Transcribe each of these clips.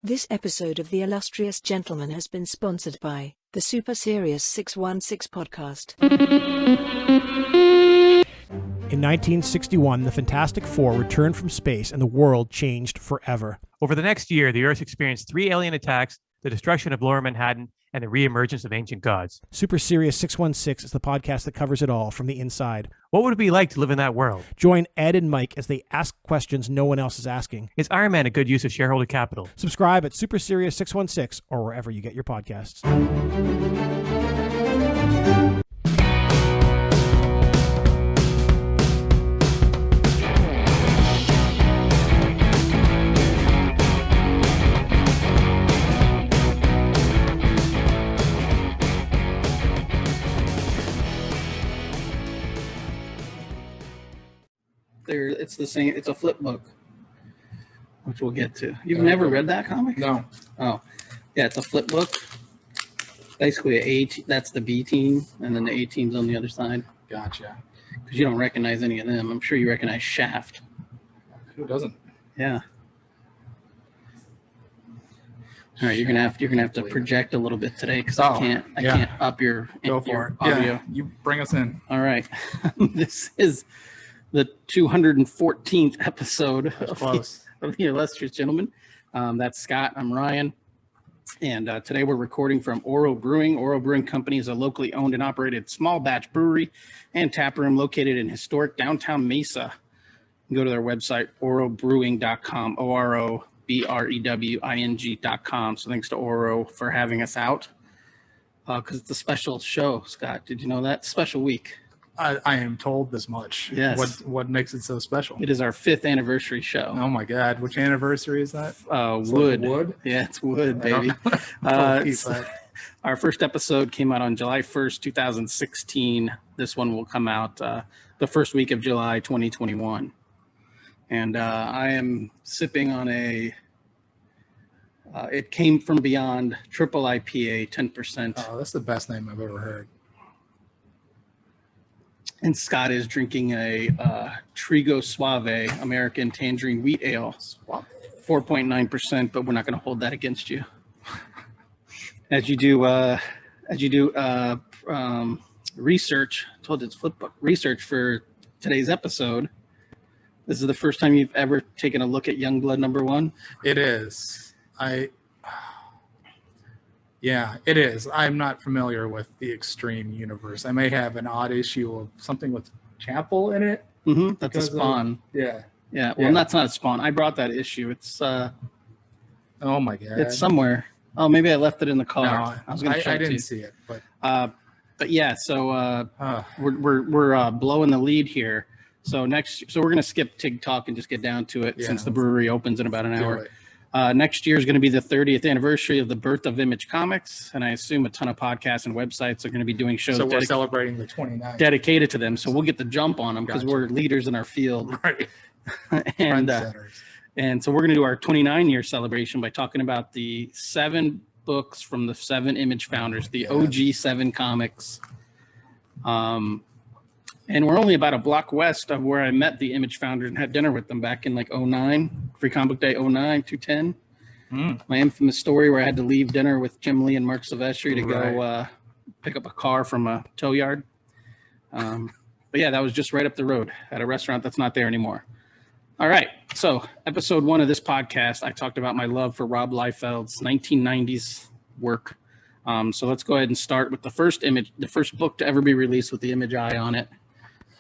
This episode of the Illustrious Gentlemen has been sponsored by the Super Serious 616 podcast. In 1961, the Fantastic Four returned from space and the world changed forever. Over the next year, the Earth experienced 3 alien attacks, the destruction of Lower Manhattan, and the re-emergence of ancient gods. Super Serious 616 is the podcast that covers it all from the inside. What would it be like to live in that world? Join Ed and Mike as they ask questions no one else is asking. Is Iron Man a good use of shareholder capital? Subscribe at Super Serious 616 or wherever you get your podcasts. It's the same. It's a flip book, which we'll get to. You've never read that comic? No. Oh, yeah. It's a flip book. Basically, that's the B team, and then the A team's on the other side. Gotcha. Because you don't recognize any of them. I'm sure you recognize Shaft. Who doesn't? Yeah. All right, you're gonna have to project a little bit today because I can't up your audio. Yeah, you bring us in. All right. This is the 214th episode of the Illustrious Gentlemen. That's Scott. I'm Ryan. And today we're recording from Oro Brewing. Oro Brewing Company is a locally owned and operated small batch brewery and tap room located in historic downtown Mesa. You can go to their website, orobrewing.com, OROBREWING.com. So thanks to Oro for having us out because it's a special show, Scott. Did you know that? Special week. I am told this much. Yes. What makes it so special? It is our 5th anniversary show. Oh my God! Which anniversary is that? Wood. Wood. Yeah, it's Wood, baby. Our first episode came out on July 1st, 2016. This one will come out the first week of July 2021. And I am sipping on a. It came from beyond triple IPA, 10%. Oh, that's the best name I've ever heard. And Scott is drinking a Trigo Suave American Tangerine Wheat Ale, 4.9%. But we're not going to hold that against you. As you do research, I told you it's flipbook research for today's episode. This is the first time you've ever taken a look at Youngblood #1. It is. Yeah, it is. I'm not familiar with the Extreme universe. I may have an odd issue of something with Chapel in it. Mm-hmm. That's a Spawn. Yeah. Well, that's not a Spawn. I brought that issue. It's oh my God. It's somewhere. Oh, maybe I left it in the car. No, I was going to show it to you. I didn't see it, but yeah. So we're blowing the lead here. So we're going to skip Tig Talk and just get down to it since the brewery opens in about an hour. Next year is going to be the 30th anniversary of the birth of Image Comics, and I assume a ton of podcasts and websites are going to be doing shows. So we're celebrating the 29th. Dedicated to them, so we'll get the jump on them because we're leaders in our field. Right. and so we're going to do our 29-year celebration by talking about the 7 books from the 7 Image founders, the OG 7 comics. And we're only about a block west of where I met the Image founders and had dinner with them back in like 09, Free Comic Book Day 09, 210. My infamous story where I had to leave dinner with Jim Lee and Mark Silvestri to go pick up a car from a tow yard. But yeah, that was just right up the road at a restaurant that's not there anymore. All right. So episode 1 of this podcast, I talked about my love for Rob Liefeld's 1990s work. So let's go ahead and start with the first book to ever be released with the Image eye on it.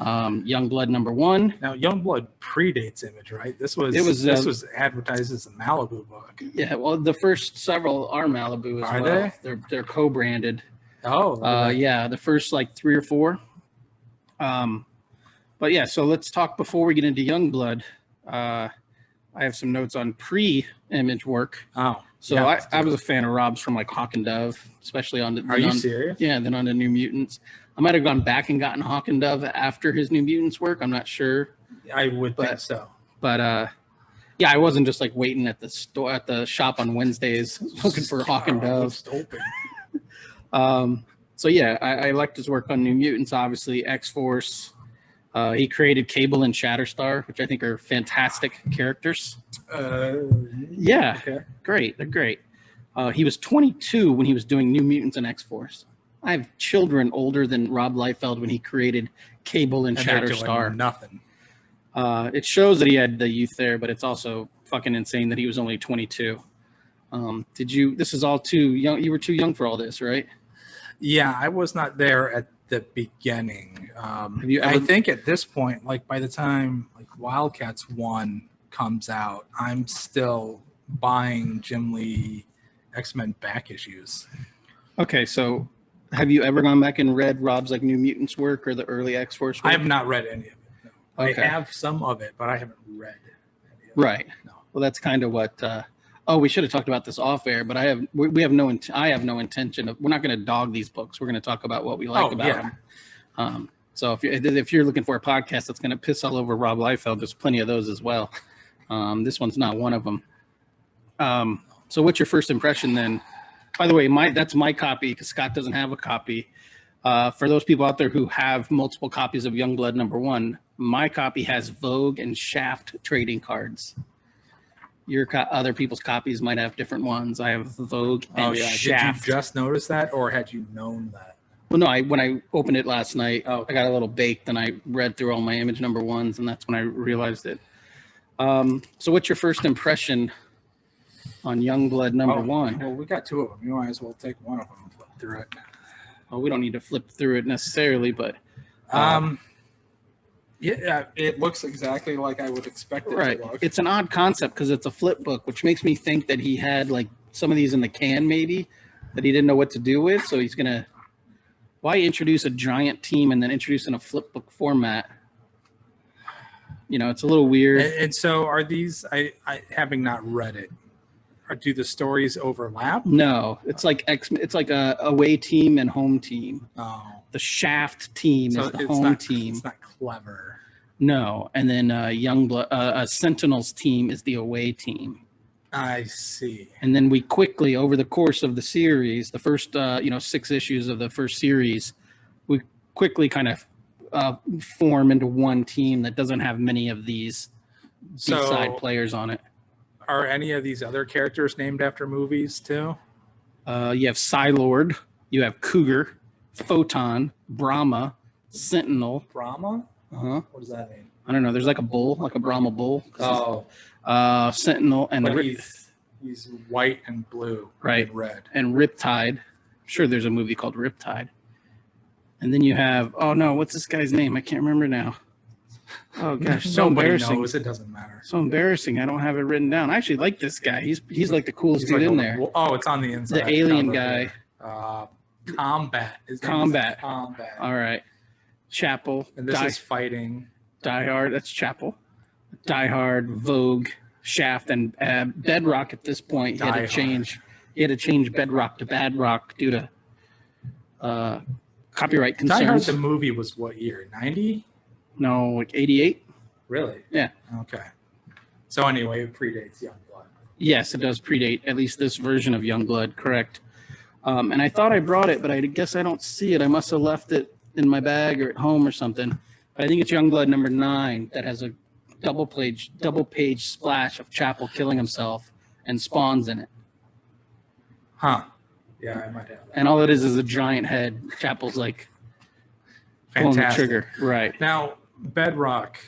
Youngblood #1. Now, Youngblood predates Image, right? This was advertised as a Malibu book. Yeah, well, the first several are Malibu as well. They're co-branded. Oh, yeah, the first like 3 or 4. But yeah, so let's talk before we get into Youngblood. I have some notes on pre-Image work. Oh, so yeah, I was a fan of Rob's from like Hawk and Dove, especially on the. Are you serious? Yeah, then on the New Mutants. I might have gone back and gotten Hawk and Dove after his New Mutants work. I'm not sure. I would think so. But yeah, I wasn't just like waiting at the store at the shop on Wednesdays looking for Hawk and Dove. So yeah, I liked his work on New Mutants, obviously X-Force, He created Cable and Shatterstar, which I think are fantastic characters. Yeah, Okay. great. They're great. He was 22 when he was doing New Mutants and X-Force. I have children older than Rob Liefeld when he created Cable and And they're doing Shatterstar. nothing. It shows that he had the youth there, but it's also fucking insane that he was only 22. This is all too young. You were too young for all this, right? Yeah, I was not there at the beginning. you I ever- think at this point, like by the time like Wildcats 1 comes out, I'm still buying Jim Lee X-Men back issues. Okay, so have you ever gone back and read Rob's like New Mutants work or the early X-Force work? I have not read any of it. No. Okay. I have some of it, but I haven't read any of it. Right. No. Well, that's kind of what. We should have talked about this off air, but I have no intention of. We're not going to dog these books. We're going to talk about what we like about them. So if you're looking for a podcast that's going to piss all over Rob Liefeld, there's plenty of those as well. This one's not one of them. So what's your first impression then? By the way, that's my copy because Scott doesn't have a copy. For those people out there who have multiple copies of Youngblood #1, my copy has Vogue and Shaft trading cards. Other people's copies might have different ones. I have Vogue and Shaft. Did you just notice that, or had you known that? Well, no, when I opened it last night, Oh. I got a little baked and I read through all my Image #1s, and that's when I realized it. So what's your first impression on Youngblood #1? Well, we got two of them. You might as well take one of them and flip through it. Well, we don't need to flip through it necessarily, but Yeah, it looks exactly like I would expect it right. to look. It's an odd concept because it's a flip book, which makes me think that he had like some of these in the can maybe that he didn't know what to do with. So he's gonna why introduce a giant team and then introduce in a flip book format? It's a little weird. And so are these, I having not read it, do the stories overlap? No, it's like it's like a away team and home team. Oh. The Shaft team So is the it's home not, team. It's not clever. No, and then Youngblood, Sentinels team is the away team. I see. And then we quickly, over the course of the series, the first 6 issues of the first series, we quickly kind of form into one team that doesn't have many of these B-side players on it. Are any of these other characters named after movies too? You have Psylord, you have Cougar, Photon, Brahma, Sentinel. Brahma? Uh-huh. What does that mean? I don't know. There's like a bull, like a Brahma bull. Oh, Sentinel and but he's white and blue, Right. and red. and Riptide. I'm sure there's a movie called Riptide. And then you have what's this guy's name? I can't remember now. Oh gosh, so Nobody embarrassing. knows. It doesn't matter. So embarrassing. I don't have it written down. I actually like this guy. He's like the coolest He's dude like in a- there. Oh, it's on the inside. The alien cover guy. there. Combat. His name is Combat. Combat. All right. Chapel. And this is fighting. Die Hard. That's Chapel. Die Hard, Vogue, Shaft, and Bedrock. At this point, he had Die to change. He had to change Bedrock to Bad Rock due to copyright Die Hard, concerns. the movie was what year? 90? No, like 88. Really? Yeah. Okay. So anyway, it predates Youngblood. Yes, it does predate at least this version of Youngblood. Correct. And I thought I brought it, but I guess I don't see it. I must have left it in my bag or at home or something. But I think it's Youngblood #9 that has a double page splash of Chapel killing himself and Spawn's in it. Huh. Yeah, I might have that. And all it is a giant head. Chapel's like pulling the Fantastic. trigger. Right. Now, Bedrock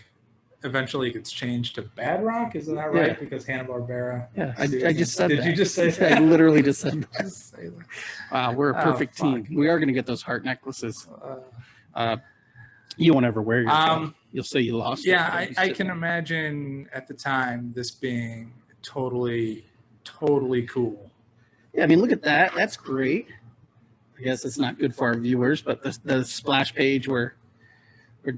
eventually gets changed to Bad Rock, isn't that right? Yeah. Because Hanna-Barbera. Yeah, I just said Did that. you just say that? I literally just said that. Just say that. Wow, we're a Oh, perfect fuck. team. We are going to get those heart necklaces. You won't ever wear yourself. You'll say you lost it. Yeah, but you I sit can there. imagine at the time this being totally cool. Yeah, I mean, look at that. That's great. I guess it's not good for our viewers, but the splash page where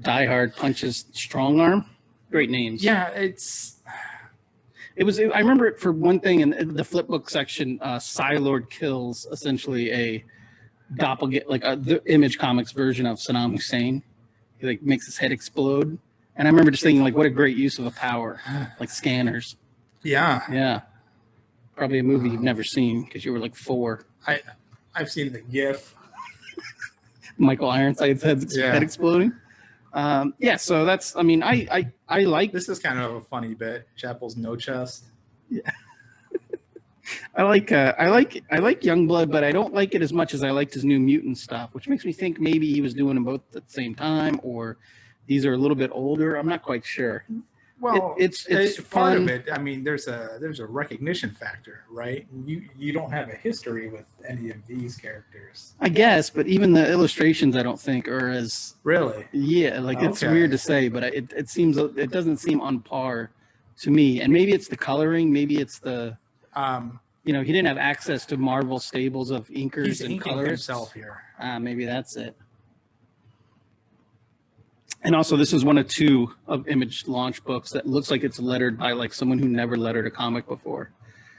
Die Hard punches Strong Arm, great names. Yeah, It was. I remember it for one thing in the flipbook section. Psylord kills essentially a doppelganger, like the Image Comics version of Saddam Hussein. He like makes his head explode, and I remember just thinking like, what a great use of a power, like scanners. yeah. Yeah, probably a movie you've never seen because you were like 4. I've seen the GIF. Michael Ironside's head Yeah. exploding. Yeah, so that's. I mean, I like. This is kind of a funny bit. Chapel's no chest. I like Youngblood, but I don't like it as much as I liked his New Mutant stuff, which makes me think maybe he was doing them both at the same time, or these are a little bit older. I'm not quite sure. Well, it's part fun. of it. I mean, there's a recognition factor, right? You don't have a history with any of these characters, I guess, but even the illustrations I don't think are as really. yeah. Like it's Okay. weird to say, but it seems it doesn't seem on par to me. And maybe it's the coloring, maybe it's the he didn't have access to Marvel stables of inkers He's and inking colors himself here. Maybe that's it. And also, this is one of two of Image launch books that looks like it's lettered by like someone who never lettered a comic before.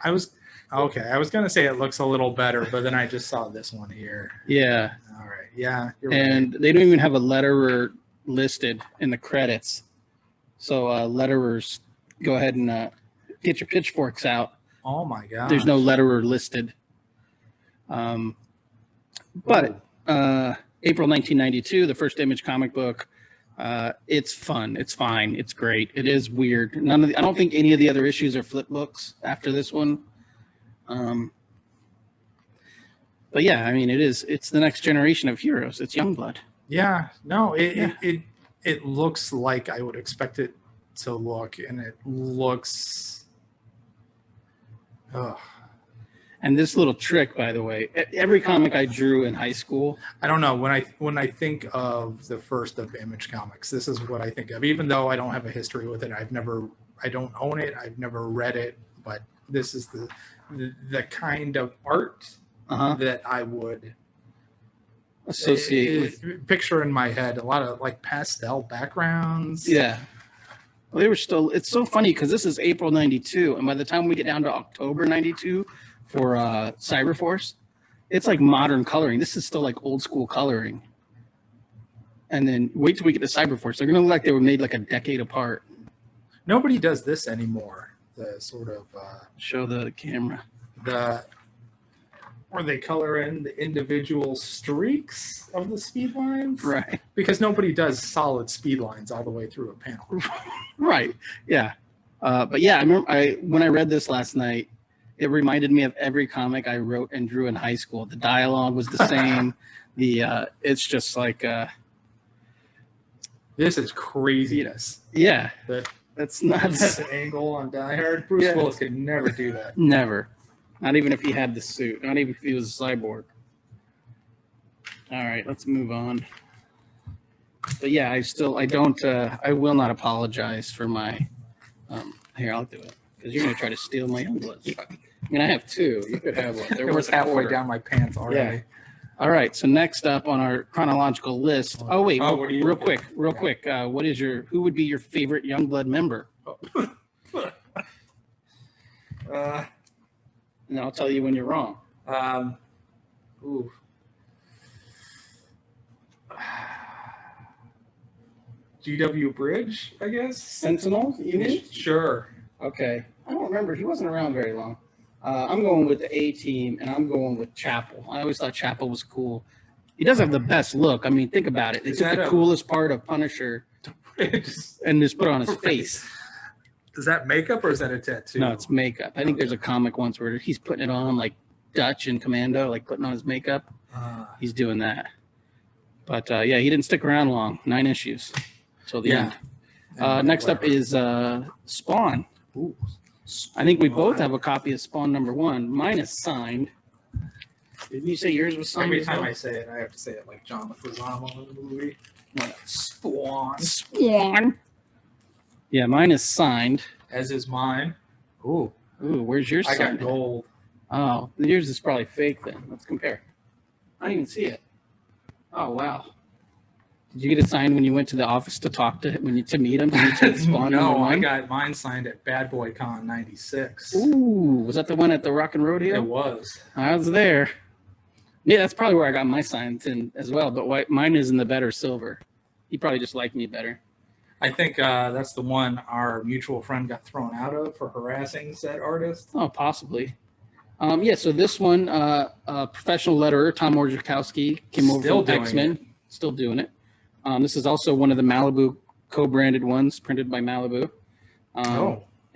I was gonna say it looks a little better, but then I just saw this one here. Yeah. All right. Yeah. And they don't even have a letterer listed in the credits. So letterers, go ahead and get your pitchforks out. Oh my god. There's no letterer listed. But April 1992, the first Image comic book. It's fun. It's fine. It's great. It is weird. I don't think any of the other issues are flip books after this one. But yeah, I mean, it's the next generation of heroes. It's Youngblood. Yeah. No. It looks like I would expect it to look, and it looks. Ugh. And this little trick, by the way, every comic I drew in high school. I don't know, when I think of the first of Image comics, this is what I think of. Even though I don't have a history with it, I don't own it, I've never read it, but this is the kind of art that I would associate with. Picture in my head a lot of like pastel backgrounds. Yeah. Well, they were still. It's so funny because this is April 92, and by the time we get down to October 92. For Cyberforce, it's like modern coloring. This is still like old school coloring. And then wait till we get to Cyberforce. They're going to look like they were made like a decade apart. Nobody does this anymore. The sort of show the camera. Where they color in the individual streaks of the speed lines. Right. Because nobody does solid speed lines all the way through a panel. Right. Yeah. But yeah, I remember when I read this last night, it reminded me of every comic I wrote and drew in high school. The dialogue was the same. It's just like this is craziness. Yeah, that's nuts. That's an angle on Die Hard. Bruce Willis could never do that. Never. Not even if he had the suit. Not even if he was a cyborg. All right, let's move on. But yeah, I will not apologize for my. Here, I'll do it. Because you're going to try to steal my Youngblood. I mean, I have two. You could have one. It was halfway down my pants already. Yeah. All right. So next up on our chronological list. Oh wait, real quick. Who would be your favorite Youngblood member? And I'll tell you when you're wrong. GW Bridge, I guess. Sentinel, you mean? Sure. Okay. I don't remember. He wasn't around very long. I'm going with the A-Team, and I'm going with Chapel. I always thought Chapel was cool. He does have the best look. I mean, think about it. They took the coolest part of Punisher and just put it on his face. Is that makeup or is that a tattoo? No, it's makeup. I think there's a comic once where he's putting it on like Dutch and Commando, like putting on his makeup. He's doing that. But yeah, he didn't stick around long. 9 issues till the end. Next up is Spawn. Ooh. I think we both have a copy of Spawn #1. Mine is signed. Didn't you say yours was signed? Every time I say it, I have to say it like John Leguizamo in the movie. Spawn. Spawn. Yeah, mine is signed. As is mine. Ooh. Where's yours I signed? got gold. Oh, yours is probably fake then. Let's compare. I didn't even see it. Oh, wow. Did you get it signed when you went to the office to talk to him, to meet him? Spawn No, #1? I got mine signed at Bad Boy Con 96. Ooh, was that the one at the Rock and Rodeo? It was. I was there. Yeah, that's probably where I got my signs in as well, but mine is in the better silver. He probably just liked me better. I think that's the one our mutual friend got thrown out of for harassing said artist. Oh, possibly. Yeah, so this one, professional letterer, Tom Orzechowski, came over from X-Men. Still doing it. This is also one of the Malibu co-branded ones, printed by Malibu.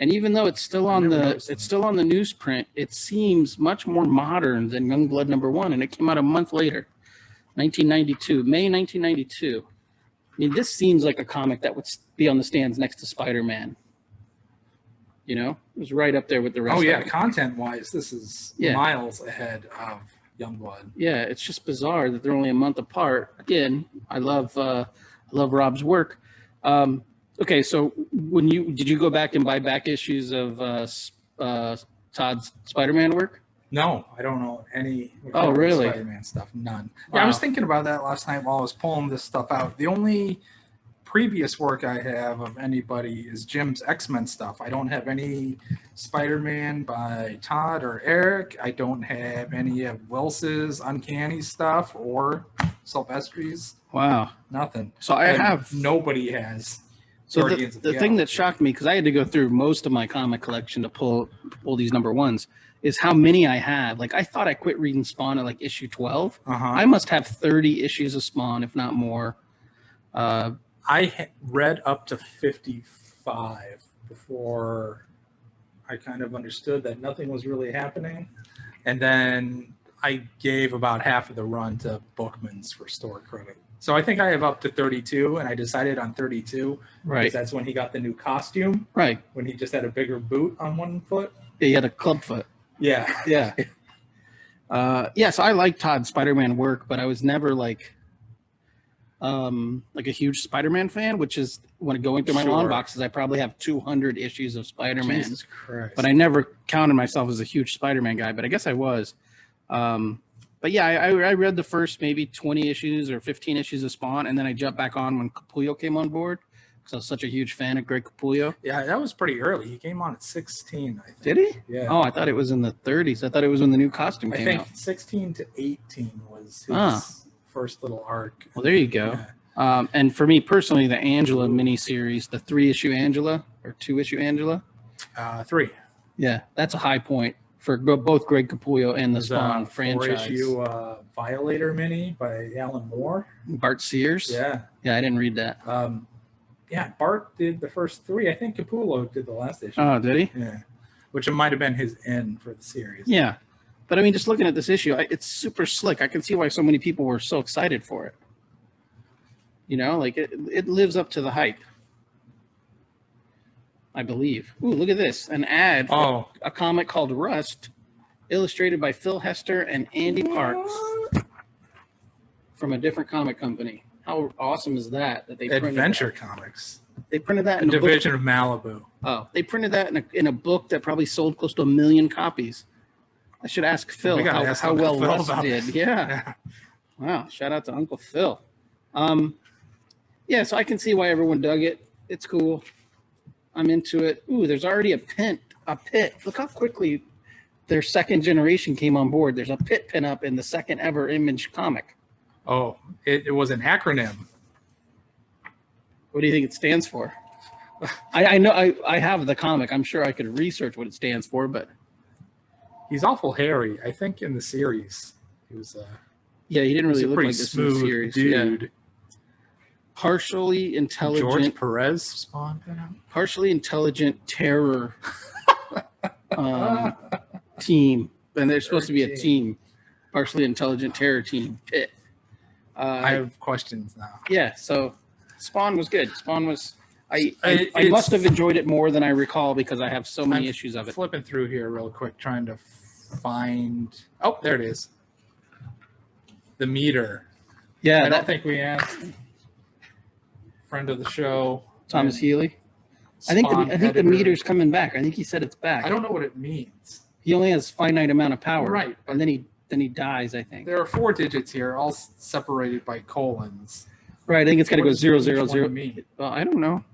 And even though it's still on the newsprint, it seems much more modern than Youngblood #1, and it came out a month later, 1992, May 1992. I mean, this seems like a comic that would be on the stands next to Spider-Man. You know, it was right up there with the rest. Oh yeah, of it. content-wise, this is miles ahead of Youngblood. Yeah, it's just bizarre that they're only a month apart. Again, I love Rob's work. Okay, so did you go back and buy back issues of Todd's Spider-Man work? No, I don't know any. Oh, really? Spider-Man stuff, none. Wow. Yeah, I was thinking about that last night while I was pulling this stuff out. The only previous work I have of anybody is Jim's X-Men stuff. I don't have any Spider-Man by Todd or Eric. I don't have any of Wils's Uncanny stuff or Silvestri's. Wow. Nothing. So I have nobody has. So the thing that shocked me, because I had to go through most of my comic collection to pull these #1s, is how many I have. Like, I thought I quit reading Spawn at like issue 12. I must have 30 issues of Spawn, if not more. I read up to 55 before I kind of understood that nothing was really happening. And then I gave about half of the run to Bookman's for store credit. So I think I have up to 32, and I decided on 32. Right. Because that's when he got the new costume. Right. When he just had a bigger boot on one foot. Yeah, he had a club foot. Yeah. Yeah. So I like Todd's Spider-Man work, but I was never like a huge Spider-Man fan, which is when going through my lawn boxes, I probably have 200 issues of Spider-Man. Jesus Christ. But I never counted myself as a huge Spider-Man guy, but I guess I was. But yeah, I read the first maybe 20 issues or 15 issues of Spawn, and then I jumped back on when Capullo came on board, because I was such a huge fan of Greg Capullo. Yeah, that was pretty early. He came on at 16, I think. Did he? Yeah. Oh, I thought it was in the 30s. I thought it was when the new costume came out. I think 16 to 18 was his first little arc. Well, there you go. Yeah. And for me personally, the Angela miniseries, the 3-issue Angela or 2-issue Angela. 3. Yeah, that's a high point for both Greg Capullo and the Spawn franchise. 4-issue Violator mini by Alan Moore. Bart Sears. Yeah. Yeah, I didn't read that. Yeah, Bart did the first 3. I think Capullo did the last issue. Oh, did he? Yeah. Which it might have been his end for the series. Yeah. But I mean, just looking at this issue, it's super slick. I can see why so many people were so excited for it. You know, like it lives up to the hype, I believe. Ooh, look at this. An ad for a comic called Rust, illustrated by Phil Hester and Andy Parks from a different comic company. How awesome is that they printed Adventure that? Comics. They printed that in a division of Malibu. Oh, they printed that in a book that probably sold close to 1 million copies. I should ask Phil how well Rust did. Yeah. Wow. Shout out to Uncle Phil. Yeah, so I can see why everyone dug it. It's cool. I'm into it. Ooh, there's already a pit. Look how quickly their second generation came on board. There's a pit pinup in the second ever Image comic. Oh, it was an acronym. What do you think it stands for? I know I have the comic. I'm sure I could research what it stands for, but he's awful hairy. I think in the series he was. Yeah, he didn't really look like this smooth in the series. Dude. Yeah. Partially intelligent. George Perez Spawn. Partially intelligent terror team, and they're supposed to be a team. Partially intelligent terror team. Pit. I have questions now. Yeah, so Spawn was good. Spawn was. I must have enjoyed it more than I recall because I have so many issues of it. Flipping through here real quick, trying to find. Oh, there it is. The meter. Yeah, I don't think we asked. Friend of the show, Thomas Healy. I think the meter's coming back. I think he said it's back. I don't know what it means. He only has finite amount of power. Right. And then he dies, I think. There are 4 digits here, all separated by colons. Right. I think it's got to go 000. Mean? Well, I don't know.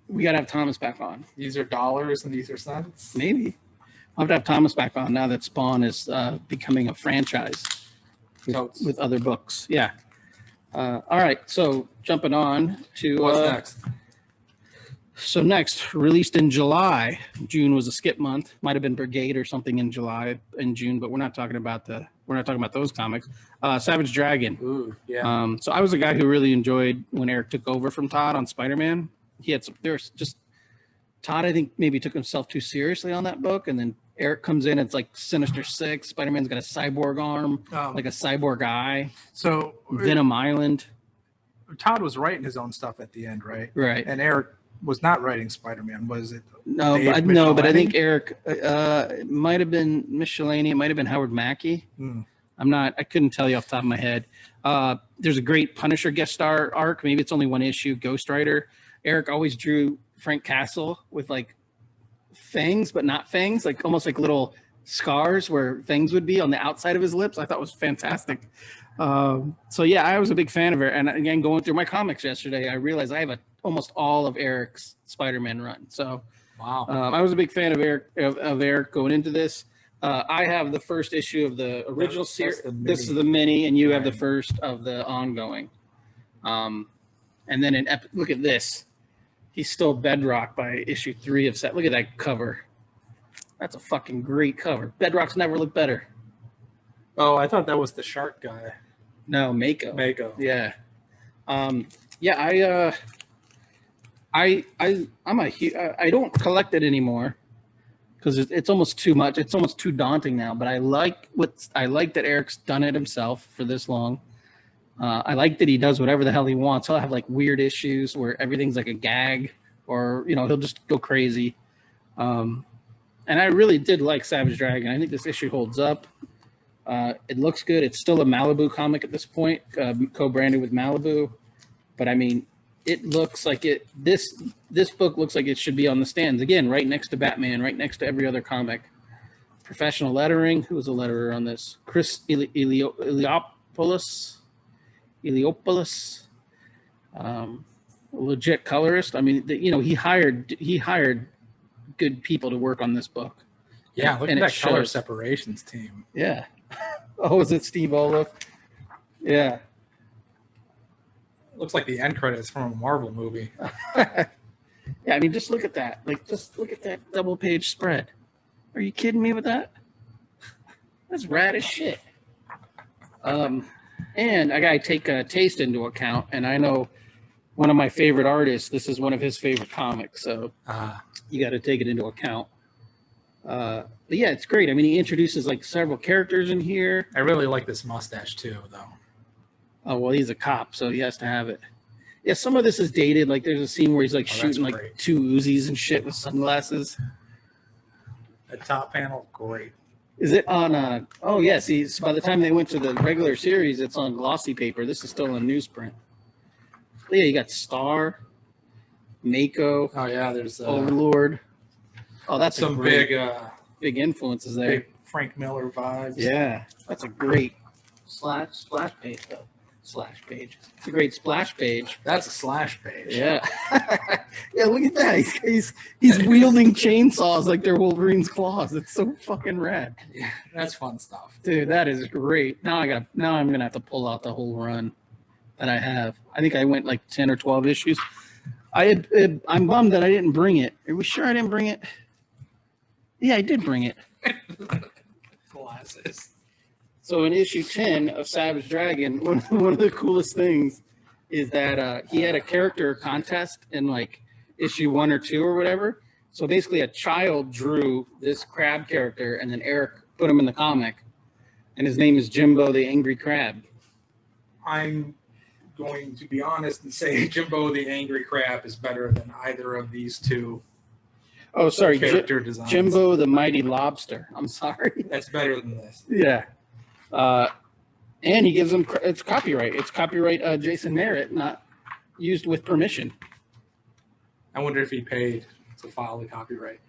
We got to have Thomas back on. These are dollars and these are cents? Maybe. I'll have to have Thomas back on now that Spawn is becoming a franchise with other books. Yeah. All right. So jumping on to what's next? So next, released in July. June was a skip month. Might have been Brigade or something in July and June, but we're not talking about those comics. Savage Dragon. Ooh, yeah. So I was a guy who really enjoyed when Eric took over from Todd on Spider-Man. There's just Todd, I think, maybe took himself too seriously on that book, and then Eric comes in. It's like Sinister Six. Spider-Man's got a cyborg arm, like a cyborg eye. So Venom Island. Todd was writing his own stuff at the end, right? Right. And Eric was not writing Spider-Man, was it? No, but I think Eric it might have been Michelini. It might have been Howard Mackey. I couldn't tell you off the top of my head. There's a great Punisher guest star arc. Maybe it's only one issue. Ghost Rider. Eric always drew Frank Castle with like fangs, but not fangs, like almost like little scars where fangs would be on the outside of his lips. I thought was fantastic. So yeah, I was a big fan of it. And again, going through my comics yesterday, I realized I have almost all of Eric's Spider-Man run. So wow, I was a big fan of Eric going into this. I have the first issue of the original series. This is the mini, and you have the first of the ongoing. And then look at this. He's still Bedrock by issue 3 of set. Look at that cover. That's a fucking great cover. Bedrock's never looked better. Oh, I thought that was the shark guy. No, Mako. Mako. Yeah. Yeah, I don't collect it anymore because it's almost too much. It's almost too daunting now. But I like that Eric's done it himself for this long. I like that he does whatever the hell he wants. He'll have like weird issues where everything's like a gag, or he'll just go crazy. And I really did like Savage Dragon. I think this issue holds up. It looks good. It's still a Malibu comic at this point, co-branded with Malibu. But I mean, it looks like this book looks like it should be on the stands again, right next to Batman, right next to every other comic. Professional lettering. Who was the letterer on this? Chris Eliopoulos. Legit colorist. I mean, he hired good people to work on this book. Yeah, look at that color separations team. Yeah. Oh, is it Steve Olaf? Yeah. Looks like the end credits from a Marvel movie. Yeah, I mean, just look at that. Like, just look at that double page spread. Are you kidding me with that? That's rad as shit. And I gotta take taste into account, and I know one of my favorite artists, this is one of his favorite comics, so you got to take it into account. But yeah, it's great. I mean, he introduces like several characters in here. I really like this mustache too, though. Oh, well, he's a cop, so he has to have it. Yeah, some of this is dated. Like, there's a scene where he's like shooting like 2 Uzis and shit with sunglasses. The top panel, great. Is it on? Oh, yes. Yeah, see, by the time they went to the regular series, it's on glossy paper. This is still in newsprint. But yeah, you got Star, Mako. Oh yeah, there's Overlord. Oh, that's some big influences there. Big Frank Miller vibes. Yeah, that's a great splash page though. Slash page. It's a great splash page. That's a slash page. Yeah. Yeah, look at that. He's wielding chainsaws like they're Wolverine's claws. It's so fucking rad. Yeah, that's fun stuff. Dude, that is great. Now I'm gonna have to pull out the whole run that I have. I think I went like 10 or 12 issues. I'm bummed that I didn't bring it. Are we sure I didn't bring it? Yeah, I did bring it. Glasses. So in issue 10 of Savage Dragon, one of the coolest things is that he had a character contest in like issue 1 or 2 or whatever. So basically a child drew this crab character and then Eric put him in the comic. And his name is Jimbo the Angry Crab. I'm going to be honest and say Jimbo the Angry Crab is better than either of these two. Oh, sorry. Character designs. Jimbo the Mighty Lobster. I'm sorry. That's better than this. Yeah. And he gives them it's copyright. It's copyright Jason Merritt, not used with permission. I wonder if he paid to file the copyright.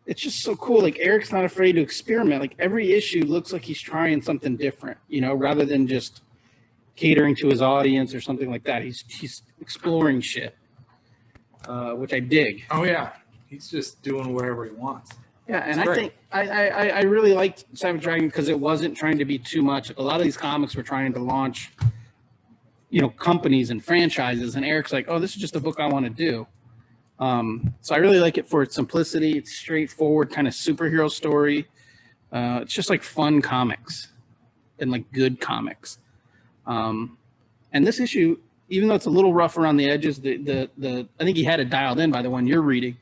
It's just so cool. Like Eric's not afraid to experiment. Like every issue looks like he's trying something different, rather than just catering to his audience or something like that. He's exploring shit, which I dig. Oh yeah, he's just doing whatever he wants. Yeah, and I think I really liked Savage Dragon because it wasn't trying to be too much. A lot of these comics were trying to launch, companies and franchises, and Eric's like, oh, this is just a book I want to do. So I really like it for its simplicity. It's straightforward, kind of superhero story. It's just like fun comics and like good comics. And this issue, even though it's a little rough around the edges, I think he had it dialed in by the one you're reading,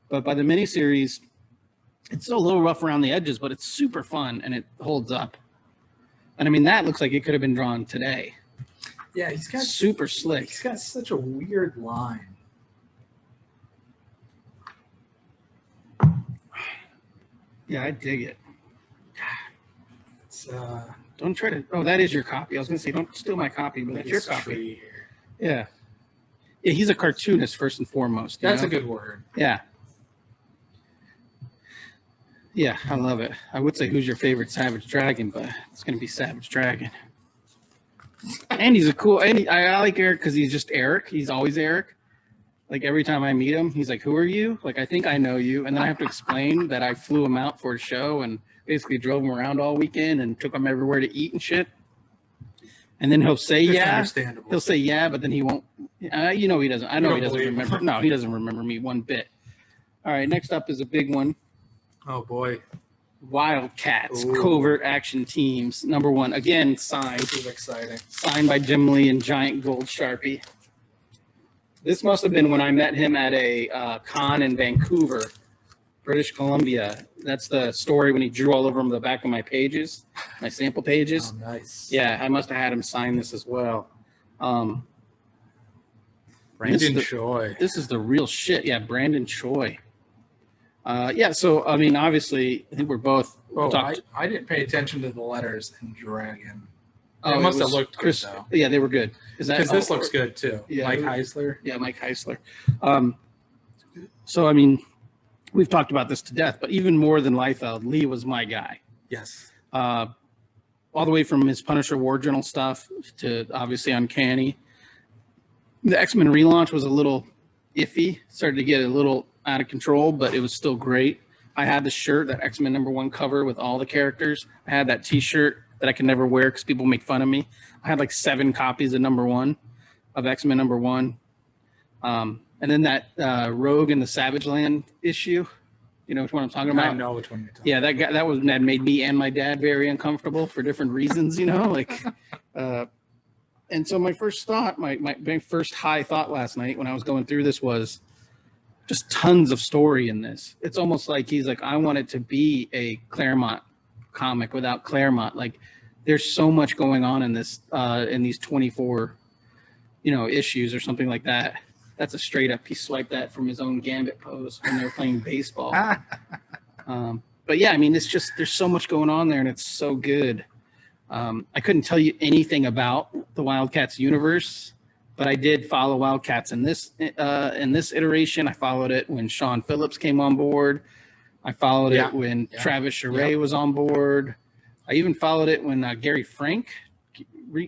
but by the miniseries, it's still a little rough around the edges, but it's super fun and it holds up. And I mean, that looks like it could have been drawn today. Yeah, he's got super slick. He's got such a weird line. Yeah, I dig it. It's Don't try to. Oh, that is your copy. I was gonna say, don't steal my copy, but that's your this copy. tree here. Yeah. Yeah, he's a cartoonist first and foremost. That's a good word. Yeah. Yeah, I love it. I would say who's your favorite Savage Dragon, but it's gonna be Savage Dragon. And he's a cool. And I like Eric because he's just Eric. He's always Eric. Like every time I meet him, he's like, "Who are you?" Like I think I know you, and then I have to explain that I flew him out for a show and basically drove him around all weekend and took him everywhere to eat and shit. And then he'll say, It's "Yeah." understandable. He'll say, "Yeah," but then he won't. He doesn't. I know You he don't doesn't believe him. remember. No, he doesn't remember me one bit. All right, next up is a big one. Oh boy, Wildcats, Ooh. Covert Action Teams, #1. Again, signed. this is exciting. Signed by Jim Lee in giant gold Sharpie. This must have been when I met him at a con in Vancouver, British Columbia. That's the story when he drew all over the back of my pages, my sample pages. Oh, nice. Yeah, I must have had him sign this as well. Brandon Choi. This is the real shit. Yeah, Brandon Choi. Yeah, so, I mean, obviously, I think we're both... Oh, talked- I didn't pay attention to the letters in Dragon. Oh, It must it have was looked Chris. good, though. Yeah, they were good. Is that Because this looks good, too. Yeah. Mike Heisler. Yeah, Mike Heisler. So, I mean, we've talked about this to death, but even more than Liefeld, Lee was my guy. Yes. All the way from his Punisher War Journal stuff to obviously Uncanny. The X-Men relaunch was a little iffy, started to get a little out of control, but it was still great. I had the shirt, that X-Men #1 cover with all the characters. I had that T-shirt that I could never wear because people make fun of me. I had like 7 copies of #1 of X-Men #1. And then that Rogue and the Savage Land issue. You know which one I'm talking about? I know which one you're talking Yeah, that made me and my dad very uncomfortable for different reasons, like and so my first thought, my first high thought last night when I was going through this was just tons of story in this. It's almost like he's like, I want it to be a Claremont comic without Claremont. Like there's so much going on in this in these 24 issues or something like that. That's a straight up, he swiped that from his own Gambit pose when they were playing baseball. But yeah, I mean, it's just, there's so much going on there and it's so good. I couldn't tell you anything about the Wildcats universe, but I did follow Wildcats in this iteration. I followed it when Sean Phillips came on board. I followed it when Travis Charest was on board. I even followed it when Gary Frank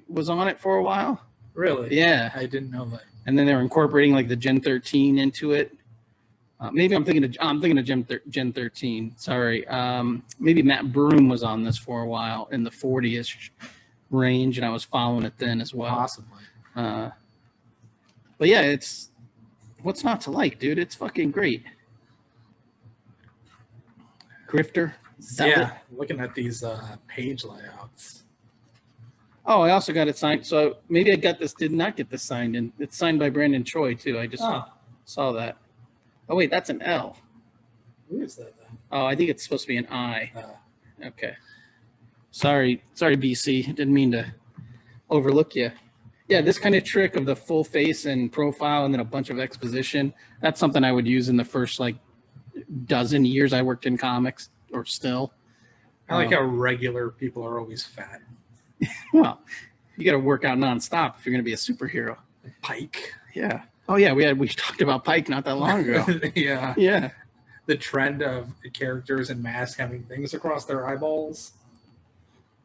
was on it for a while. Really? Yeah. I didn't know that. And then they were incorporating like the Gen 13 into it. Maybe I'm thinking of Gen 13. Sorry. Maybe Matt Broom was on this for a while in the 40-ish range, and I was following it then as well. Possibly. But yeah, it's what's not to like, dude. It's fucking great. Grifter. Yeah, looking at these page layouts. Oh, I also got it signed. So maybe I got this. Did not get this signed, and it's signed by Brandon Choi too. I just saw that. Oh wait, that's an L. Who is that then? Oh, I think it's supposed to be an I. Okay. Sorry, BC. Didn't mean to overlook you. Yeah, this kind of trick of the full face and profile and then a bunch of exposition, that's something I would use in the first like dozen years I worked in comics or still. I like how regular people are always fat. Well, you got to work out nonstop if you're going to be a superhero. Pike. Yeah. Oh yeah, we talked about Pike not that long ago. Yeah. Yeah. The trend of the characters in masks having things across their eyeballs.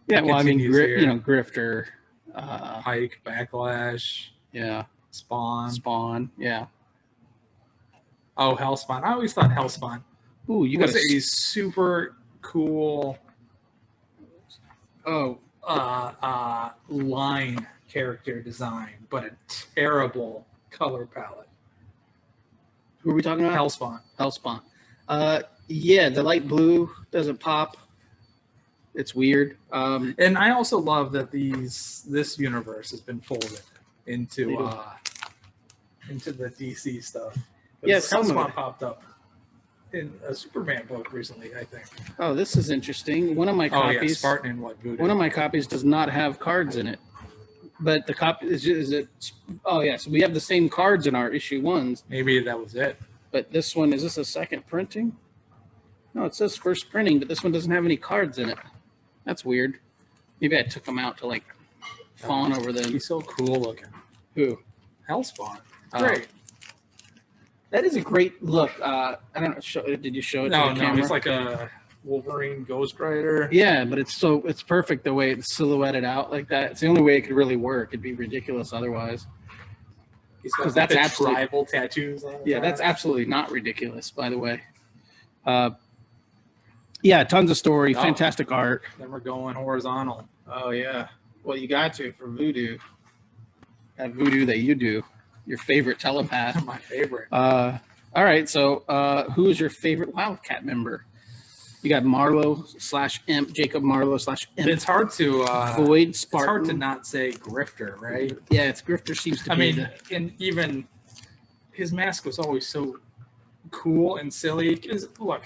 Yeah, well, I mean, continues here. Grifter. Pike, Backlash, Yeah. Spawn. Yeah. Oh, Hellspawn. I always thought Hellspawn Ooh, you was got a super cool line character design, but a terrible color palette. Who are we talking about? Hellspawn. Hellspawn. Yeah, the light blue doesn't pop. It's weird. And I also love that this universe has been folded into the DC stuff. Yeah, some of Hellspawn it. popped up in a Superman book recently, I think. Oh, this is interesting. One of my Oh yeah, copies. Spartan and what Voodoo. One of my copies does not have cards in it, but the copy is it. Oh yeah, so we have the same cards in our issue ones, Maybe that was it. but this one is this a second printing? No, it says first printing, but this one doesn't have any cards in it. That's weird. Maybe I took them out to like fawn over them. He's so cool looking. Who? Hellspawn. Oh. Great. That is a great look. I don't know. Did you show it? No, to the no, camera? he's like a Wolverine Ghost Rider. Yeah, but it's perfect the way it's silhouetted out like that. It's the only way it could really work. It'd be ridiculous otherwise. He's got 'Cause that's the absolutely- tribal tattoos on his Yeah, that's arm. absolutely not ridiculous, by the way. Yeah, tons of story, Oh. fantastic art. Then we're going horizontal. Oh yeah. Well, you got to for voodoo. That voodoo that you do, your favorite telepath. My favorite. All right. So, who is your favorite Wildcat member? You got Marlowe/Imp, Jacob Marlowe/Imp, It's hard to Void, it's Spartan. hard to not say Grifter, right? Yeah, it's Grifter seems to I be. mean, and even his mask was always so cool and silly. 'Cause look,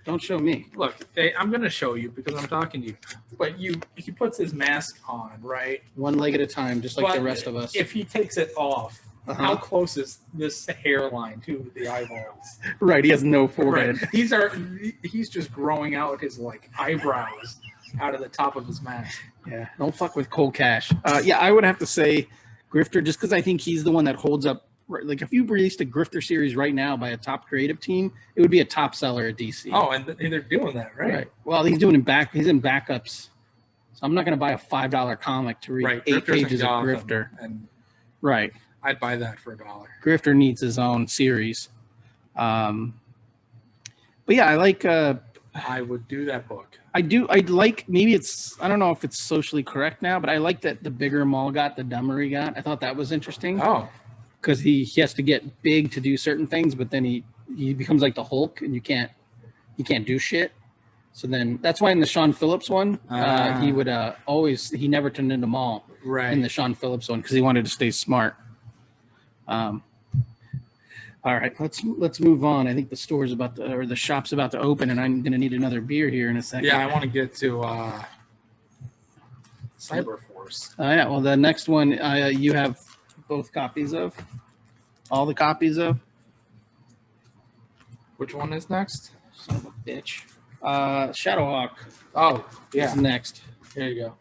Don't show me. hey, I'm gonna show you because I'm talking to you. But he puts his mask on, right? One leg at a time, just like But the rest of us. If he takes it off, Uh-huh. how close is this hairline to the eyeballs? Right, he has no Right. forehead. He's just growing out his like eyebrows out of the top of his mask. Yeah, don't fuck with cold cash. Yeah, I would have to say Grifter, just because I think he's the one that holds up. Like, if you released a Grifter series right now by a top creative team, it would be a top seller at DC. Oh, and they're doing that, right? Well, he's doing He's in backups, so I'm not going to buy a $5 comic to read Right. 8 Grifter's in pages of Gotham, Grifter. and Right, I'd buy that for $1. Grifter needs his own series. But yeah, I like. I would do that book. I do. I'd like. Maybe it's. I don't know if it's socially correct now, but I like that the bigger Maul got, the dumber he got. I thought that was interesting. Oh, Because he has to get big to do certain things, but then he becomes like the Hulk, and you can't do shit. So then that's why in the Sean Phillips one, he would he never turned into Maul right. in the Sean Phillips one because he wanted to stay smart. All right, let's move on. I think the shop's about to open, and I'm gonna need another beer here in a second. Yeah, I want to get to Cyberforce. Yeah. Well, the next one you have both copies of, all the copies of. Which one is next? Son of a bitch. Shadowhawk Oh, yeah. is next. Here you go.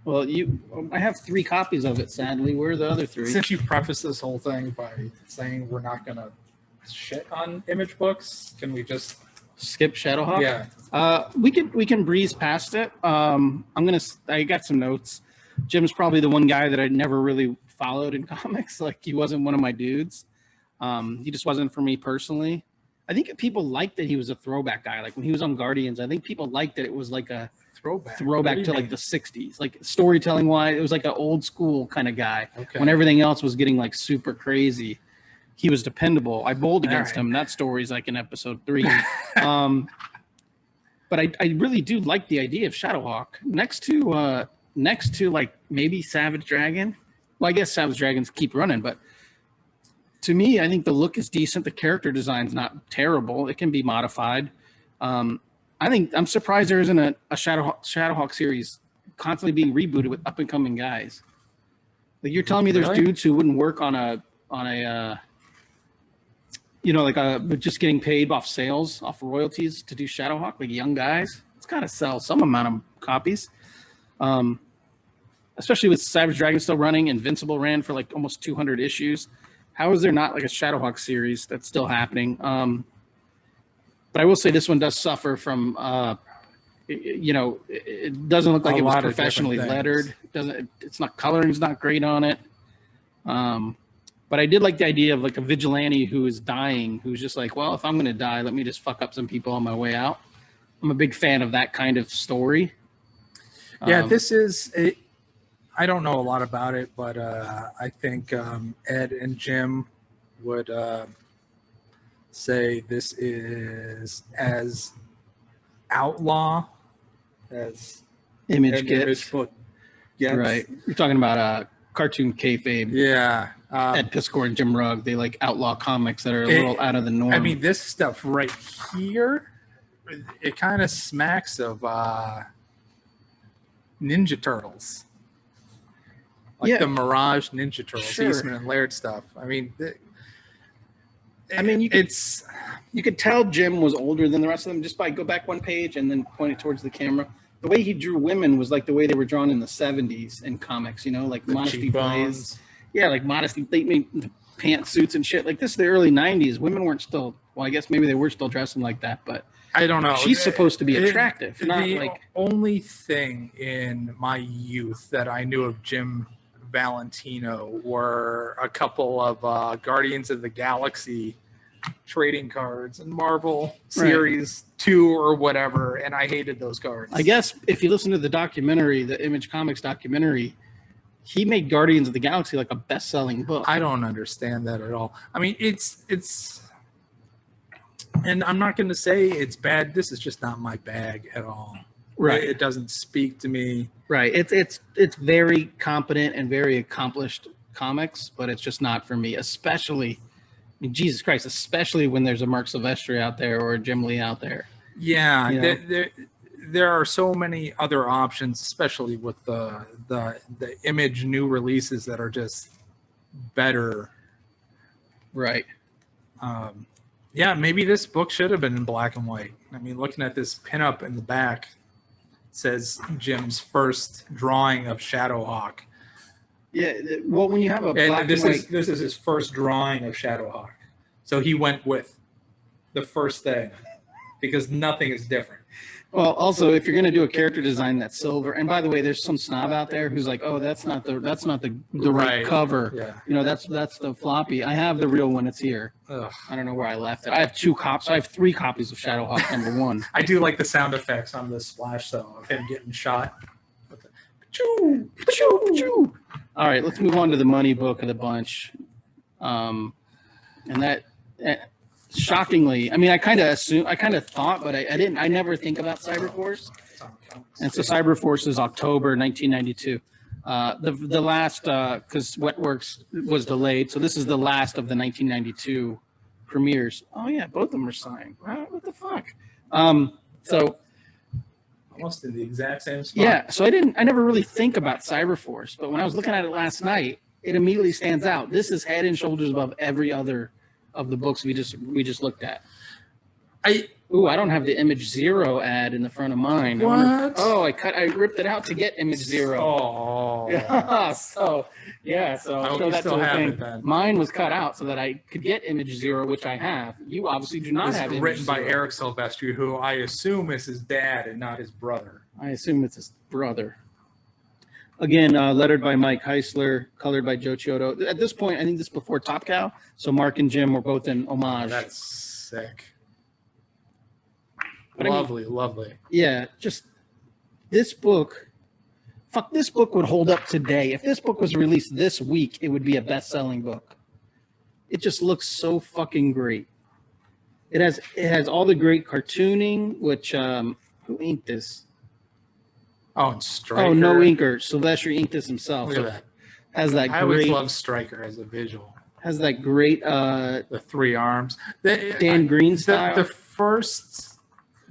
Well, I have 3 copies of it. Sadly, where are the other 3? Since you prefaced this whole thing by saying we're not gonna shit on image books, can we just? Skip Shadowhawk. Yeah. We can breeze past it. I got some notes. Jim's probably the one guy that I never really followed in comics. Like, he wasn't one of my dudes. He just wasn't for me personally. I think people liked that he was a throwback guy. Like when he was on Guardians, I think people liked that it was like a Throwback to like the 60s, like storytelling wise. It was like an old school kind of guy. Okay. When everything else was getting like super crazy, he was dependable. I bowled against All right. him. That story's like in episode 3. But I really do like the idea of Shadowhawk next to like maybe Savage Dragon. Well, I guess Savage Dragons keep running, but to me, I think the look is decent. The character design's not terrible. It can be modified. I think I'm surprised there isn't a Shadowhawk series constantly being rebooted with up and coming guys. Like, you're telling me there's Really? dudes who wouldn't work on a just getting paid off sales, off royalties to do Shadowhawk, like young guys. It's got to sell some amount of copies. Especially with Savage Dragon still running, Invincible ran for like almost 200 issues. How is there not like a Shadowhawk series that's still happening? But I will say this one does suffer from, it doesn't look like A it was lot of different professionally things. lettered. Coloring's not great on it. But I did like the idea of like a vigilante who is dying, who's just like, well, if I'm going to die, let me just fuck up some people on my way out. I'm a big fan of that kind of story. Yeah, I don't know a lot about it, but I think Ed and Jim would say this is as outlaw as Image an gets. book gets. Right. You're talking about cartoon kayfabe. Yeah. Ed Piskor and Jim Rugg, they like outlaw comics that are a little out of the norm. I mean, this stuff right here, it kind of smacks of Ninja Turtles. Like the Mirage Ninja Turtles, Eastman and Laird stuff. I mean, you could tell Jim was older than the rest of them just by go back one page and then point it towards the camera. The way he drew women was like the way they were drawn in the 70s in comics, like the Modesty cheekbones. Blaze. Yeah, like Modesty. They made pantsuits and shit. Like this is the early 90s. Women weren't still, well, I guess maybe they were still dressing like that, but I don't know. She's supposed to be attractive. The only thing in my youth that I knew of Jim Valentino were a couple of Guardians of the Galaxy trading cards and Marvel Series 2 or whatever, and I hated those cards. I guess if you listen to the documentary, the Image Comics documentary, he made Guardians of the Galaxy like a best-selling book. I don't understand that at all. I mean, it's and I'm not going to say it's bad. This is just not my bag at all. Right. It doesn't speak to me. Right. It's very competent and very accomplished comics, but it's just not for me, especially, I mean, Jesus Christ, especially when there's a Mark Silvestri out there or a Jim Lee out there. Yeah. There are so many other options, especially with the Image new releases that are just better. Right. Yeah, maybe this book should have been in black and white. I mean, looking at this pinup in the back, it says Jim's first drawing of Shadowhawk. Yeah, well, when you have a black this and white... this is his first drawing of Shadowhawk. So he went with the first thing because nothing is different. Well, also, if you're going to do a character design that's silver, and by the way, there's some snob out there who's like, "Oh, that's not the right cover." Yeah. That's the floppy. I have the real one. It's here. Ugh. I don't know where I left it. I have 2 copies. I have 3 copies of Shadowhawk #1. I do like the sound effects on the splash though of him getting shot. Pachoo, pachoo, pachoo. All right, let's move on to the money book of the bunch. And that. Shockingly, I mean, I kind of thought, but I never think about Cyberforce. And so Cyberforce is October 1992. The last, because Wetworks was delayed, so this is the last of the 1992 premieres. Oh yeah, both of them are signed. Wow, what the fuck? So almost in the exact same spot. yeah, so I never really think about Cyberforce, but when I was looking at it last night, it immediately stands out. This is head and shoulders above every other of the books we just looked at. I don't have the Image Zero ad in the front of mine. What? I ripped it out to get Image Zero. Oh. Yeah. So that's still the have thing. it then. Mine was cut out so that I could get Image Zero, which I have. You obviously do not It's have Image written by Zero. Eric Silvestri, who I assume is his dad and not his brother. I assume it's his brother. Again, lettered by Mike Heisler, colored by Joe Chiodo. At this point, I think this is before Top Cow, so Mark and Jim were both in homage. That's sick. But I mean, lovely. Yeah, just this book. Fuck, this book would hold up today. If this book was released this week, it would be a best-selling book. It just looks so fucking great. It has all the great cartooning, which who inked this? Oh, and Stryker. Oh, no inker. Silvestri inked this himself. Look at that. Has that I always great? love Stryker as a visual. Has that great The 3 arms. Dan Green style? The first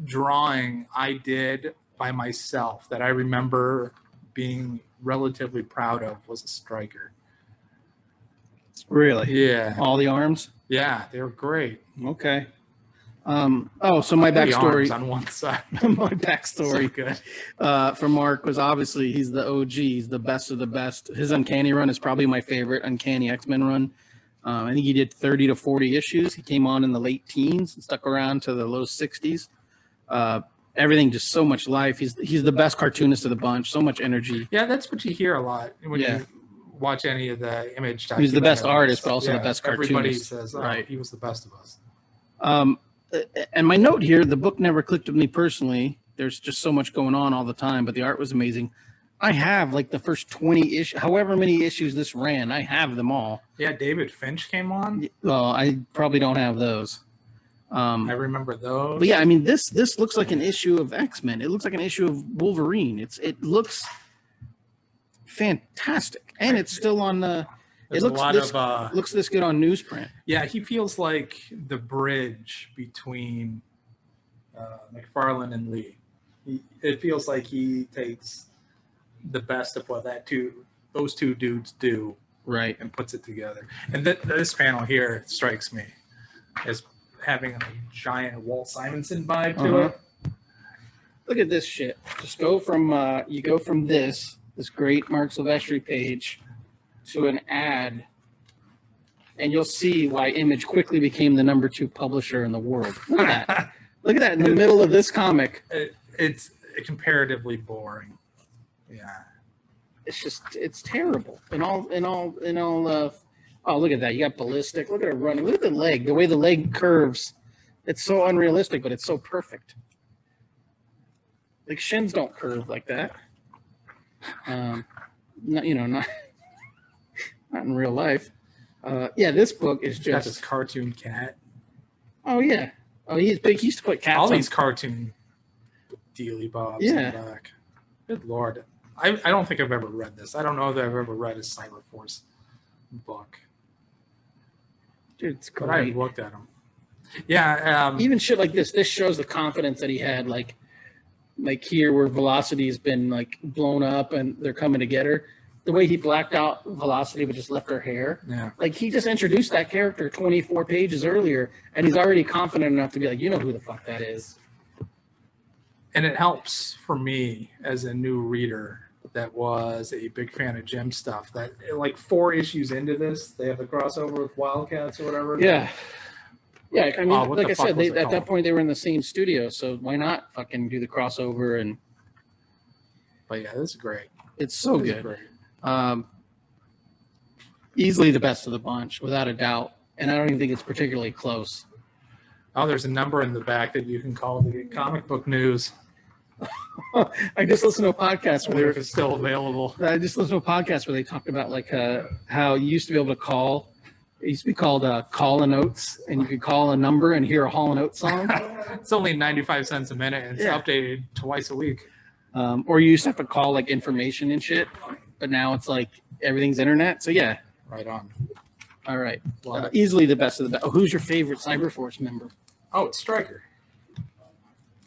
drawing I did by myself that I remember being relatively proud of was a Stryker. Really? Yeah. All the arms? Yeah, they were great. Okay. So my 3 backstory arms on one side. my backstory So good. for Mark was obviously he's the OG, he's the best of the best. His Uncanny run is probably my favorite Uncanny X-Men run. I think he did 30 to 40 issues. He came on in the late teens and stuck around to the low 60s. Everything just so much life. He's the best cartoonist of the bunch. So much energy. Yeah, that's what you hear a lot when you watch any of the Image. He's the best documentaries. artist, but also the best cartoonist. Everybody says, right. He was the best of us. And my note here, the book never clicked with me personally. There's just so much going on all the time, but the art was amazing. I have like the first 20 issues, however many issues this ran. I have them all. Yeah, David Finch came on. Well, I probably don't have those. I remember those. But yeah, I mean, this looks like an issue of X-Men. It looks like an issue of Wolverine. It looks fantastic, and it's still on the. There's It looks a lot this, of looks this good on newsprint. yeah. He feels like the bridge between McFarlane and Lee. It feels like he takes the best of what those two dudes do, Right. and puts it together. And this panel here strikes me as having a giant Walt Simonson vibe to it. Look at this shit. Just go from you go from this great Mark Silvestri page to an ad, and you'll see why Image quickly became the #2 publisher in the world. Look at that. Look at that in the middle of this comic. It's comparatively boring. Yeah. It's terrible. Oh, look at that. You got ballistic. Look at it running. Look at the leg. The way the leg curves. It's so unrealistic, but it's so perfect. Like shins don't curve like that. Not in real life. Yeah, this book is Got this just. cartoon cat. Oh yeah. Oh, he's big. He used to put cats All on. these cartoon dealy bobs Yeah. in the back. Good lord. I don't think I've ever read this. I don't know if I've ever read a Cyberforce book, Dude, it's but I've great. looked at them. Yeah. Even shit like this. This shows the confidence that he had. Like here where Velocity has been like blown up and they're coming to get her. The way he blacked out Velocity but just left her hair. Yeah. Like he just introduced that character 24 pages earlier, and he's already confident enough to be like, you know who the fuck that is. And it helps for me as a new reader that was a big fan of Jim stuff that like 4 issues into this, they have the crossover with Wildcats or whatever. Yeah. Yeah, I mean, what like the I fuck said, was at it that called? point they were in the same studio, so why not fucking do the crossover? And But yeah, this is great. it's so This is good. great. Easily the best of the bunch, without a doubt. And I don't even think it's particularly close. Oh, there's a number in the back that you can call the comic book news. I just listened to a podcast where Wonder if it's still available. I just listened to a podcast where they talked about like how you used to be able to call. It used to be called Call and Oates, and you could call a number and hear a Hall and Oates song. It's only 95 cents a minute, and it's Yeah. updated twice a week. Or you used to have to call like information and shit, but now it's like everything's internet. So yeah, Right on. all right. Love it. Easily the best of the best. Oh, who's your favorite Cyberforce member? Oh, it's Stryker.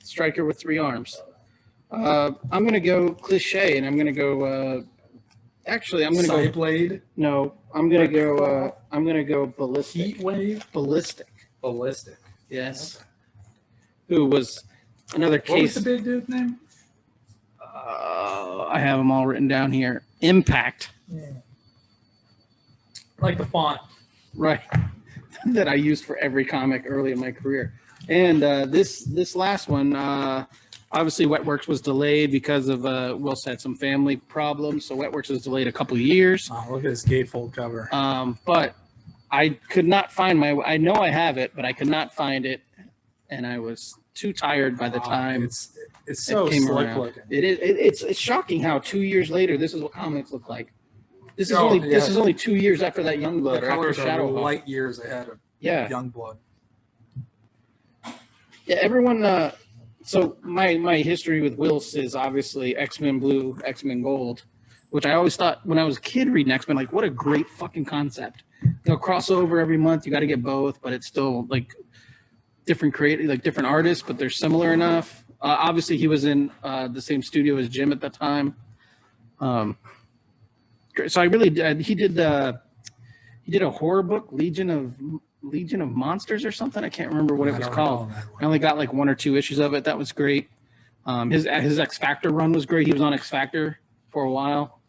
Striker with 3 arms. I'm gonna go cliche, and I'm gonna go. Actually, I'm gonna go. Cyblade. No, I'm gonna go. I'm gonna go ballistic. Heat Wave. Ballistic. Ballistic. Yes. Who was another What was case? the big dude's name? I have them all written down here. Impact. Like the font. Right. That I used for every comic early in my career. And this last one, obviously Wetworks was delayed because of Will had some family problems, so Wetworks was delayed a couple of years. Oh, look at this gatefold cover. But I could not find I know I have it, but I could not find it, and I was too tired by the time It's so it came slick around. looking. It's shocking how 2 years later this is what comics look like. This is Oh, this yeah. is only 2 years after that The Youngblood or after colors are Shadowhawk. light years ahead of Yeah. Youngblood. Yeah, everyone. So my history with Wills is obviously X-Men Blue, X-Men Gold, which I always thought when I was a kid reading X-Men, like what a great fucking concept. They'll cross over every month. You got to get both, but it's still like different different artists, but they're similar enough. Obviously, he was in the same studio as Jim at the time. So I really he did a horror book, Legion of Monsters or something. I can't remember what it was called. I only got like 1 or 2 issues of it. That was great. His X Factor run was great. He was on X Factor for a while.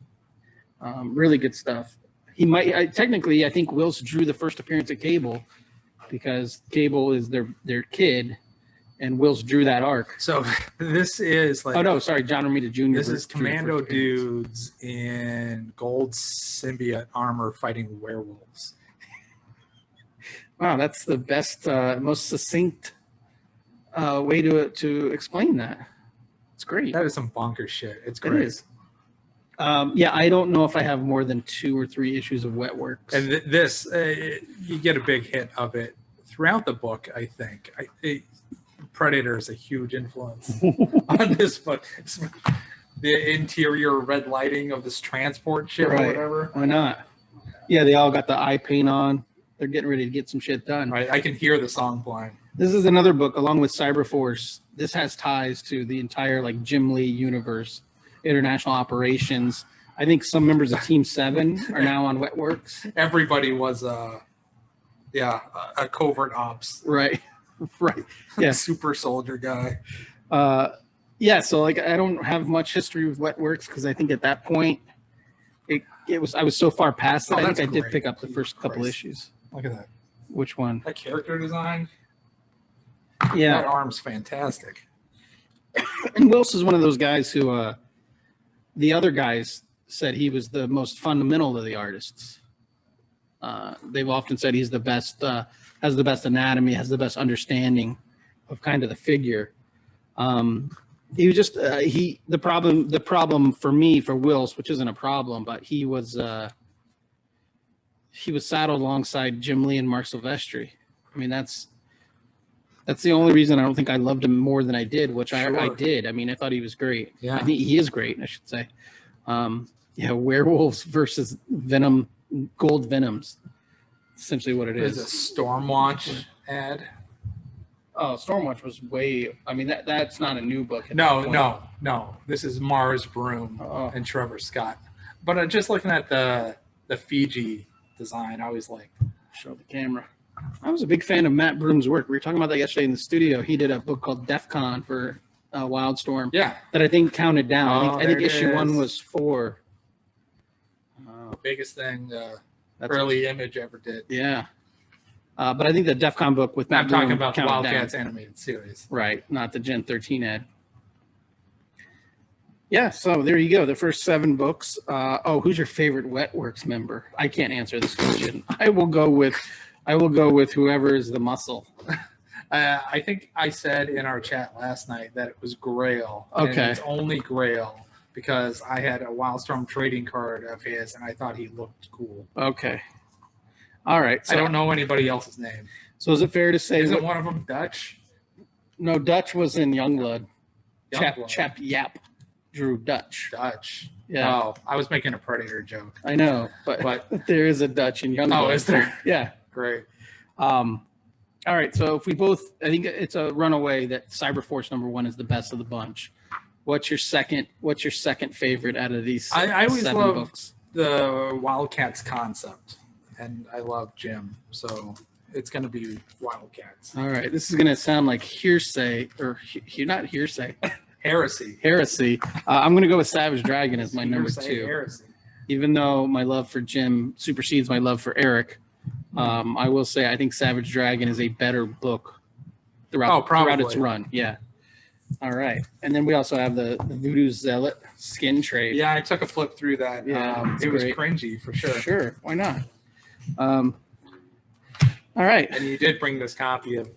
Really good stuff. Technically, I think Wills drew the first appearance of Cable because Cable is their kid, and Wills drew that arc. So this is like. Oh no, sorry, John Romita Jr. This is drew the Commando first appearance. dudes in gold symbiote armor fighting werewolves. Wow, that's the best, most succinct way to explain that. It's great. That is some bonkers shit. It's It great. is. Yeah, I don't know if I have more than 2 or 3 issues of Wetworks. And this, you get a big hit of it throughout the book, I think. Predator is a huge influence on this book. The interior red lighting of this transport ship or whatever. Why not? Yeah, they all got the eye paint on. They're getting ready to get some shit done. Right, I can hear the song playing. This is another book along with Cyberforce. This has ties to the entire like Jim Lee universe, international operations. I think some members of Team 7 are now on Wetworks. Everybody was a covert ops. Right. Right. Yeah. Super soldier guy. Yeah, so like I don't have much history with Wetworks because I think at that point I was so far past it. I think I did pick up the first couple issues. Look at that. Which one? That character design. Yeah. That arm's fantastic. And Wills is one of those guys who the other guys said he was the most fundamental of the artists. They've often said he's the best, has the best anatomy, has the best understanding of kind of the figure. He was just the problem for me, for Wills, which isn't a problem, but he was saddled alongside Jim Lee and Mark Silvestri. I mean, that's the only reason I don't think I loved him more than I did, which I did. I mean, I thought he was great. Yeah. I think he is great, I should say. Werewolves versus Venom, gold Venoms. Essentially what it is. There's a Stormwatch ad. Oh, Stormwatch was that's not a new book. No. This is Mars Broom and Trevor Scott. But just looking at the Fiji design, I was like, show the camera. I was a big fan of Matt Broom's work. We were talking about that yesterday in the studio. He did a book called Defcon for Wildstorm. Yeah. That I think counted down. I think issue 1 was 4. The biggest thing early Image ever did. Yeah. But I think the Defcon book with Matt Broom I'm talking about the counted Wildcats down. animated series. Right, not the Gen 13 ad. Yeah, so there you go. The first 7 books. Who's your favorite Wetworks member? I can't answer this question. I will go with whoever is the muscle. I think I said in our chat last night that it was Grail. Okay. And it's only Grail because I had a Wildstorm trading card of his and I thought he looked cool. Okay. All right. So, I don't know anybody else's name. So is it fair to say Isn't one of them Dutch? No, Dutch was in Youngblood. Youngblood. Chap Yap drew Dutch. Dutch. Yeah. Oh, I was making a Predator joke. I know, but there is a Dutch in Youngblood. Oh, is there? Yeah. Great. All right. So if we both, I think it's a runaway that Cyberforce #1 is the best of the bunch. What's your second favorite out of these? I always 7 love books? the Wildcats concept, and I love Jim, so it's going to be Wildcats. All right. This is going to sound like hearsay, or not hearsay. Heresy. I'm going to go with Savage Dragon as my number Hearsay, 2. Heresy. Even though my love for Jim supersedes my love for Eric, I will say I think Savage Dragon is a better book throughout its run. Yeah. All right. And then we also have the Voodoo Zealot skin trade. Yeah, I took a flip through that. Yeah, it was great. cringy for sure. Sure. Why not? All right. And you did bring this copy of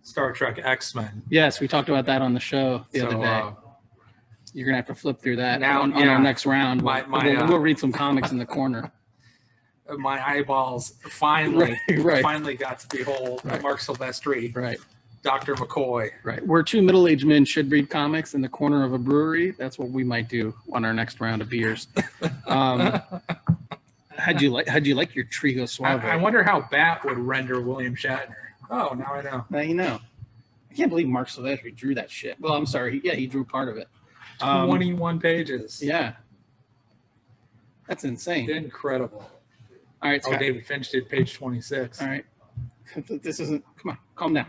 Star Trek X-Men. Yes, we talked about that on the show the other day. You're going to have to flip through that on our next round. We'll read some comics in the corner. My eyeballs finally got to behold Mark Silvestri, right? Dr. McCoy, right? Where 2 middle-aged men should read comics in the corner of a brewery. That's what we might do on our next round of beers. How'd you like your Trigo Suave? I wonder how Bat would render William Shatner. Oh, now I know. Now you know. I can't believe Mark Silvestri drew that shit. Well, I'm sorry. He drew part of it. 21 pages. Yeah. That's insane. Incredible. All right, Scott. David Finch did page 26. All right. This isn't. Come on, calm down.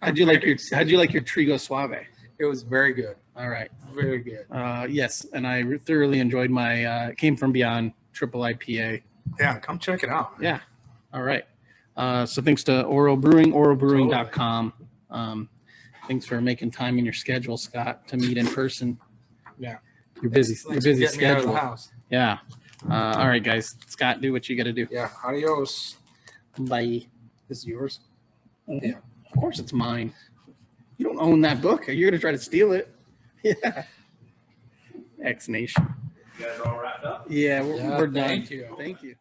How'd you like your Trigo Suave? It was very good. All right. Very good. Yes, and I thoroughly enjoyed my Came From Beyond triple IPA. Yeah, come check it out. Yeah. All right. So thanks to Oro Brewing, orobrewing.com. Thanks for making time in your schedule, Scott, to meet in person. Yeah. You're busy. Thanks You're busy for getting me out of schedule. the house. Yeah. All right, guys. Scott, do what you got to do. Yeah. Adios. Bye. This is yours? Mm-hmm. Yeah. Of course it's mine. You don't own that book. You're going to try to steal it. Yeah. X Nation. guys are all wrapped up. Yeah, we're done. Thank you. Thank you.